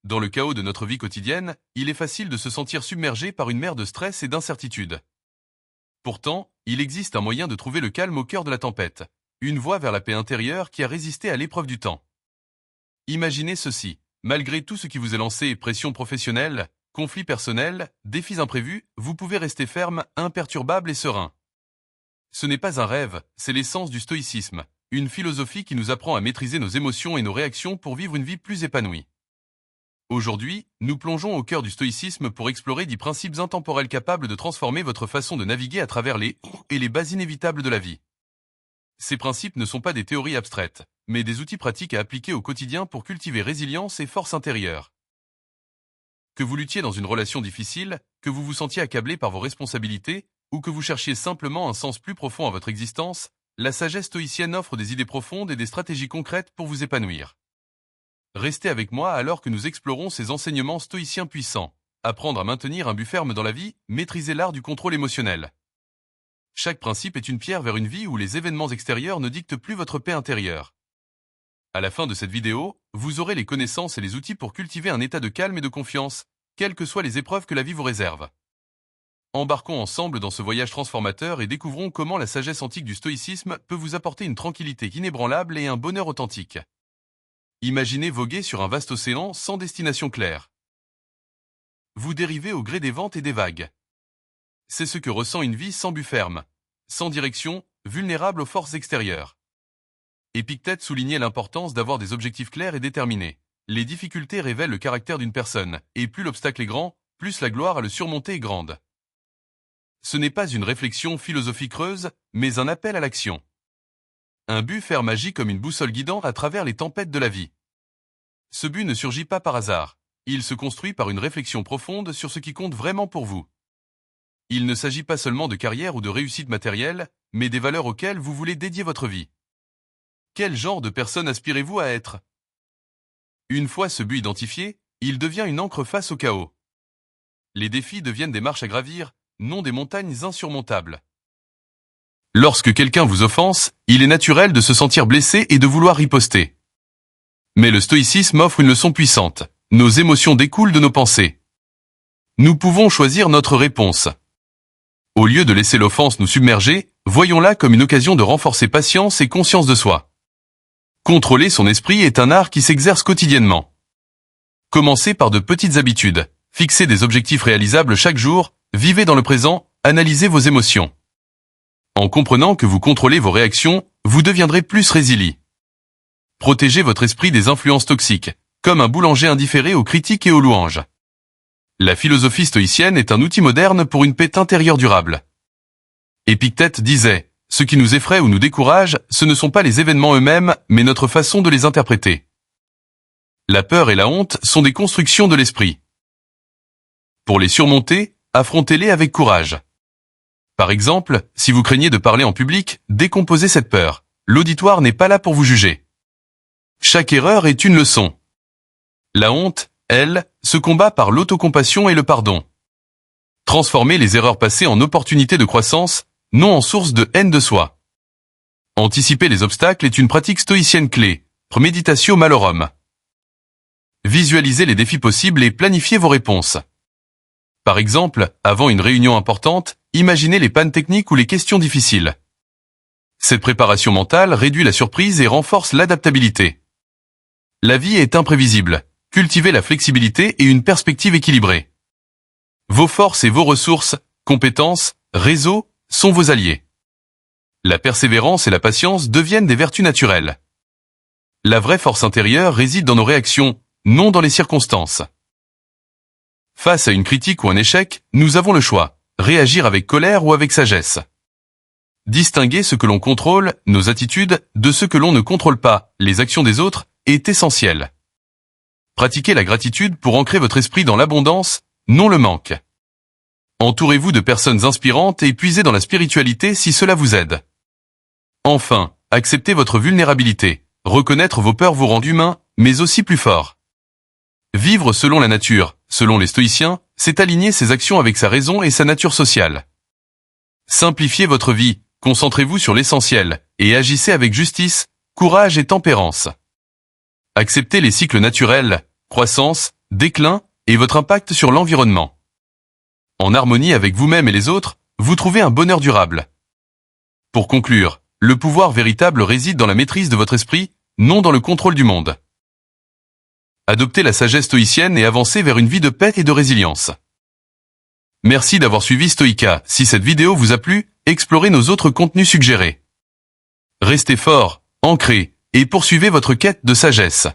Dans le chaos de notre vie quotidienne, il est facile de se sentir submergé par une mer de stress et d'incertitude. Pourtant, il existe un moyen de trouver le calme au cœur de la tempête, une voie vers la paix intérieure qui a résisté à l'épreuve du temps. Imaginez ceci, malgré tout ce qui vous est lancé, pression professionnelle, conflits personnels, défis imprévus, vous pouvez rester ferme, imperturbable et serein. Ce n'est pas un rêve, c'est l'essence du stoïcisme, une philosophie qui nous apprend à maîtriser nos émotions et nos réactions pour vivre une vie plus épanouie. Aujourd'hui, nous plongeons au cœur du stoïcisme pour explorer 10 principes intemporels capables de transformer votre façon de naviguer à travers les hauts et les bas inévitables de la vie. Ces principes ne sont pas des théories abstraites, mais des outils pratiques à appliquer au quotidien pour cultiver résilience et force intérieure. Que vous luttiez dans une relation difficile, que vous vous sentiez accablé par vos responsabilités, ou que vous cherchiez simplement un sens plus profond à votre existence, la sagesse stoïcienne offre des idées profondes et des stratégies concrètes pour vous épanouir. Restez avec moi alors que nous explorons ces enseignements stoïciens puissants. Apprendre à maintenir un but ferme dans la vie, maîtriser l'art du contrôle émotionnel. Chaque principe est une pierre vers une vie où les événements extérieurs ne dictent plus votre paix intérieure. À la fin de cette vidéo, vous aurez les connaissances et les outils pour cultiver un état de calme et de confiance, quelles que soient les épreuves que la vie vous réserve. Embarquons ensemble dans ce voyage transformateur et découvrons comment la sagesse antique du stoïcisme peut vous apporter une tranquillité inébranlable et un bonheur authentique. Imaginez voguer sur un vaste océan sans destination claire. Vous dérivez au gré des vents et des vagues. C'est ce que ressent une vie sans but ferme, sans direction, vulnérable aux forces extérieures. Épictète soulignait l'importance d'avoir des objectifs clairs et déterminés. Les difficultés révèlent le caractère d'une personne, et plus l'obstacle est grand, plus la gloire à le surmonter est grande. Ce n'est pas une réflexion philosophique creuse, mais un appel à l'action. Un but ferme agit comme une boussole guidant à travers les tempêtes de la vie. Ce but ne surgit pas par hasard. Il se construit par une réflexion profonde sur ce qui compte vraiment pour vous. Il ne s'agit pas seulement de carrière ou de réussite matérielle, mais des valeurs auxquelles vous voulez dédier votre vie. Quel genre de personne aspirez-vous à être? Une fois ce but identifié, il devient une ancre face au chaos. Les défis deviennent des marches à gravir, non des montagnes insurmontables. Lorsque quelqu'un vous offense, il est naturel de se sentir blessé et de vouloir riposter. Mais le stoïcisme offre une leçon puissante. Nos émotions découlent de nos pensées. Nous pouvons choisir notre réponse. Au lieu de laisser l'offense nous submerger, voyons-la comme une occasion de renforcer patience et conscience de soi. Contrôler son esprit est un art qui s'exerce quotidiennement. Commencez par de petites habitudes. Fixez des objectifs réalisables chaque jour, vivez dans le présent, analysez vos émotions. En comprenant que vous contrôlez vos réactions, vous deviendrez plus résilient. Protégez votre esprit des influences toxiques, comme un boulanger indifféré aux critiques et aux louanges. La philosophie stoïcienne est un outil moderne pour une paix intérieure durable. Épictète disait, « Ce qui nous effraie ou nous décourage, ce ne sont pas les événements eux-mêmes, mais notre façon de les interpréter. » La peur et la honte sont des constructions de l'esprit. Pour les surmonter, affrontez-les avec courage. Par exemple, si vous craignez de parler en public, décomposez cette peur. L'auditoire n'est pas là pour vous juger. Chaque erreur est une leçon. La honte, elle, se combat par l'autocompassion et le pardon. Transformez les erreurs passées en opportunités de croissance, non en source de haine de soi. Anticiper les obstacles est une pratique stoïcienne clé. Premeditatio malorum. Visualisez les défis possibles et planifiez vos réponses. Par exemple, avant une réunion importante, imaginez les pannes techniques ou les questions difficiles. Cette préparation mentale réduit la surprise et renforce l'adaptabilité. La vie est imprévisible. Cultivez la flexibilité et une perspective équilibrée. Vos forces et vos ressources, compétences, réseaux, sont vos alliés. La persévérance et la patience deviennent des vertus naturelles. La vraie force intérieure réside dans nos réactions, non dans les circonstances. Face à une critique ou un échec, nous avons le choix, réagir avec colère ou avec sagesse. Distinguer ce que l'on contrôle, nos attitudes, de ce que l'on ne contrôle pas, les actions des autres, est essentiel. Pratiquez la gratitude pour ancrer votre esprit dans l'abondance, non le manque. Entourez-vous de personnes inspirantes et puisez dans la spiritualité si cela vous aide. Enfin, acceptez votre vulnérabilité. Reconnaître vos peurs vous rend humain, mais aussi plus fort. Vivre selon la nature, selon les stoïciens, c'est aligner ses actions avec sa raison et sa nature sociale. Simplifiez votre vie, concentrez-vous sur l'essentiel, et agissez avec justice, courage et tempérance. Acceptez les cycles naturels, croissance, déclin et votre impact sur l'environnement. En harmonie avec vous-même et les autres, vous trouvez un bonheur durable. Pour conclure, le pouvoir véritable réside dans la maîtrise de votre esprit, non dans le contrôle du monde. Adoptez la sagesse stoïcienne et avancez vers une vie de paix et de résilience. Merci d'avoir suivi Stoïca. Si cette vidéo vous a plu, explorez nos autres contenus suggérés. Restez fort, ancré, et poursuivez votre quête de sagesse.